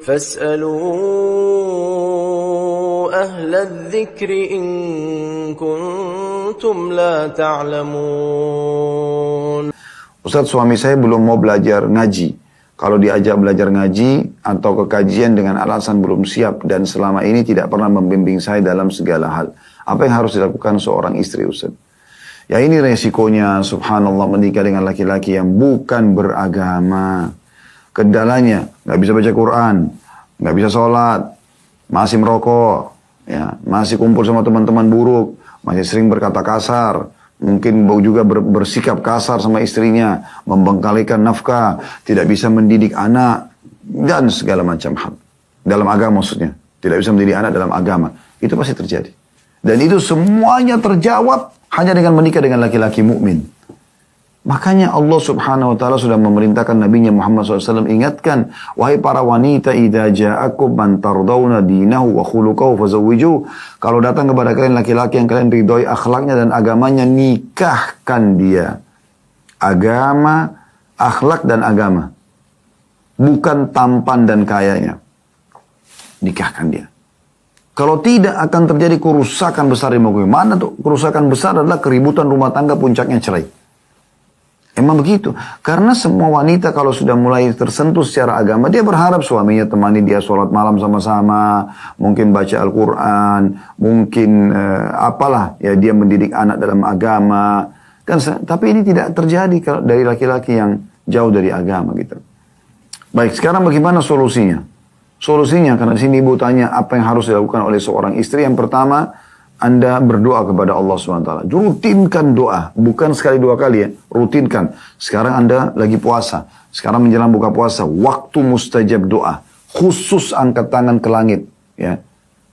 فاسألوا أهل الذكر إن كنتم لا تعلمون. Ustaz, suami saya belum mau belajar ngaji. Kalau diajak belajar ngaji atau ke kajian dengan alasan belum siap dan selama ini tidak pernah membimbing saya dalam segala hal. Apa yang harus dilakukan seorang istri, Ustaz? Ya ini resikonya, subhanallah, menikah dengan laki-laki yang bukan beragama. Kendalanya, nggak bisa baca Quran, nggak bisa sholat, masih merokok, ya, masih kumpul sama teman-teman buruk, masih sering berkata kasar, mungkin juga bersikap kasar sama istrinya, membengkalikan nafkah, tidak bisa mendidik anak, dan segala macam hal. Dalam agama maksudnya. Tidak bisa mendidik anak dalam agama. Itu pasti terjadi. Dan itu semuanya terjawab hanya dengan menikah dengan laki-laki mukmin. Makanya Allah subhanahu wa ta'ala sudah memerintahkan Nabinya Muhammad SAW, ingatkan, wahai para wanita, idza ja'akum man tardawna dinahu wa khuluquhu fazawwijuh. Kalau datang kepada kalian laki-laki yang kalian ridhoi akhlaknya dan agamanya, nikahkan dia. Agama, akhlak dan agama. Bukan tampan dan kayanya. Nikahkan dia. Kalau tidak akan terjadi kerusakan besar di muka bumi. Mana tuh kerusakan besar adalah keributan rumah tangga, puncaknya cerai. Emang begitu. Karena semua wanita kalau sudah mulai tersentuh secara agama, dia berharap suaminya temani dia sholat malam sama-sama, mungkin baca Al-Quran, mungkin apalah, ya dia mendidik anak dalam agama. Tapi ini tidak terjadi kalau dari laki-laki yang jauh dari agama gitu. Baik, sekarang bagaimana solusinya? Solusinya, karena sini ibu tanya apa yang harus dilakukan oleh seorang istri. Yang pertama, Anda berdoa kepada Allah SWT. Rutinkan doa. Bukan sekali dua kali ya. Rutinkan. Sekarang Anda lagi puasa. Sekarang menjelang buka puasa. Waktu mustajab doa. Khusus angkat tangan ke langit. Ya.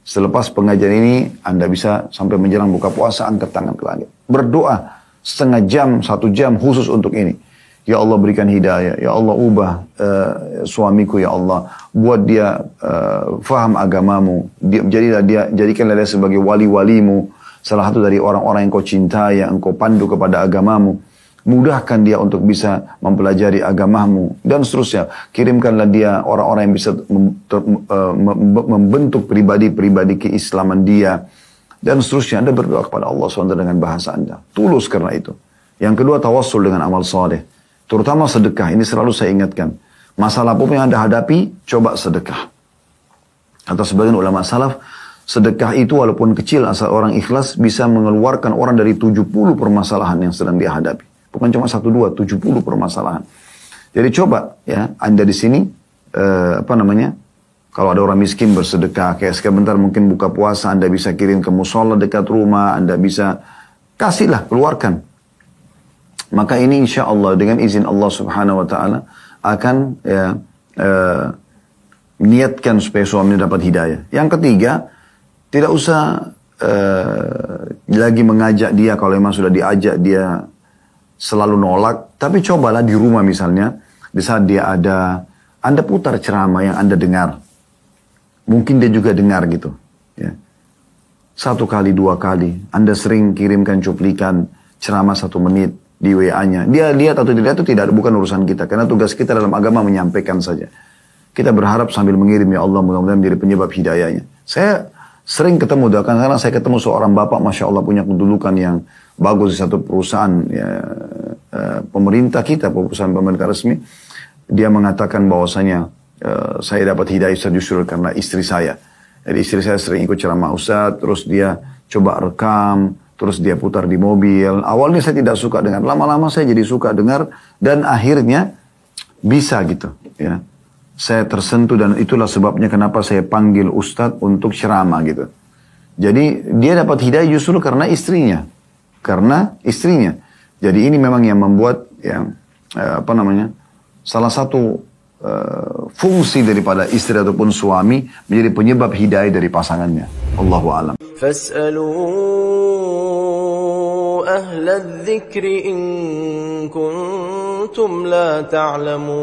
Selepas pengajian ini, Anda bisa sampai menjelang buka puasa, angkat tangan ke langit. Berdoa setengah jam, 1 jam khusus untuk ini. Ya Allah berikan hidayah. Ya Allah ubah suamiku ya Allah. Buat dia faham agamamu. Jadikanlah dia sebagai wali-walimu. Salah satu dari orang-orang yang kau cintai, yang engkau pandu kepada agamamu. Mudahkan dia untuk bisa mempelajari agamamu. Dan seterusnya. Kirimkanlah dia orang-orang yang bisa membentuk pribadi-pribadi keislaman dia. Dan seterusnya. Anda berdoa kepada Allah SWT dengan bahasa Anda. Tulus karena itu. Yang kedua, tawassul dengan amal saleh. Terutama sedekah, ini selalu saya ingatkan. Masalah apapun yang Anda hadapi, coba sedekah. Atau sebagian ulama salaf, sedekah itu walaupun kecil, asal orang ikhlas, bisa mengeluarkan orang dari 70 permasalahan yang sedang dia hadapi. Bukan cuma 1-2, 70 permasalahan. Jadi coba, ya, Anda di sini, kalau ada orang miskin bersedekah, kayak sebentar mungkin buka puasa, Anda bisa kirim ke musola dekat rumah, Anda bisa kasihlah, keluarkan. Maka ini insya Allah dengan izin Allah subhanahu wa ta'ala akan niatkan supaya suaminya dapat hidayah. Yang ketiga, tidak usah lagi mengajak dia kalau memang sudah diajak dia selalu nolak. Tapi cobalah di rumah misalnya, di saat dia ada, Anda putar ceramah yang Anda dengar. Mungkin dia juga dengar gitu. Ya. 1 kali, 2 kali. Anda sering kirimkan cuplikan ceramah 1 menit. Di WA-nya. Dia lihat atau tidak itu bukan urusan kita. Karena tugas kita dalam agama menyampaikan saja. Kita berharap sambil mengirim, ya Allah mudah-mudahan menjadi penyebab hidayahnya. Saya sering ketemu, karena saya ketemu seorang bapak, Masya Allah punya kedudukan yang bagus di satu perusahaan ya, pemerintah kita, perusahaan pemerintah resmi. Dia mengatakan bahwasanya saya dapat hidayah justru karena istri saya. Jadi istri saya sering ikut ceramah Ustaz, terus dia coba rekam, terus dia putar di mobil. Awalnya saya tidak suka dengar. Lama-lama saya jadi suka dengar. Dan akhirnya bisa gitu. Ya. Saya tersentuh dan itulah sebabnya kenapa saya panggil Ustadz untuk ceramah gitu. Jadi dia dapat hidayah justru karena istrinya. Jadi ini memang yang membuat salah satu fungsi daripada istri ataupun suami menjadi penyebab hidayah dari pasangannya. Allahu a'lam. أهل الذكر إن كنتم لا تعلمون